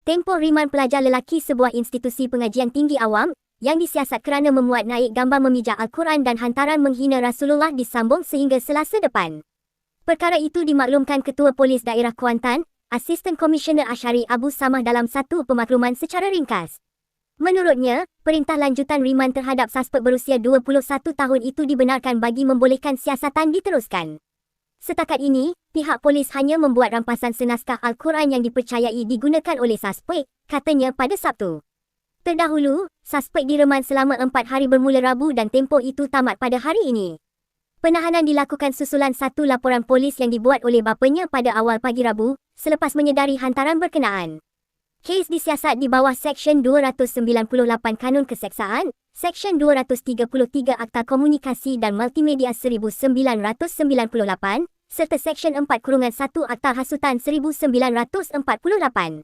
Tempoh riman pelajar lelaki sebuah institusi pengajian tinggi awam yang disiasat kerana memuat naik gambar memijak Al-Quran dan hantaran menghina Rasulullah disambung sehingga Selasa depan. Perkara itu dimaklumkan Ketua Polis Daerah Kuantan, Asisten Komisioner Asyari Abu Samah dalam satu pemakluman secara ringkas. Menurutnya, perintah lanjutan riman terhadap suspek berusia 21 tahun itu dibenarkan bagi membolehkan siasatan diteruskan. Setakat ini, pihak polis hanya membuat rampasan senaskah Al-Quran yang dipercayai digunakan oleh suspek, katanya pada Sabtu. Terdahulu, suspek direman selama 4 hari bermula Rabu dan tempoh itu tamat pada hari ini. Penahanan dilakukan susulan satu laporan polis yang dibuat oleh bapanya pada awal pagi Rabu, selepas menyedari hantaran berkenaan. Kes disiasat di bawah Seksyen 298 Kanun Keseksaan, Seksyen 233 Akta Komunikasi dan Multimedia 1998, serta Seksyen 4-1 Akta Hasutan 1948.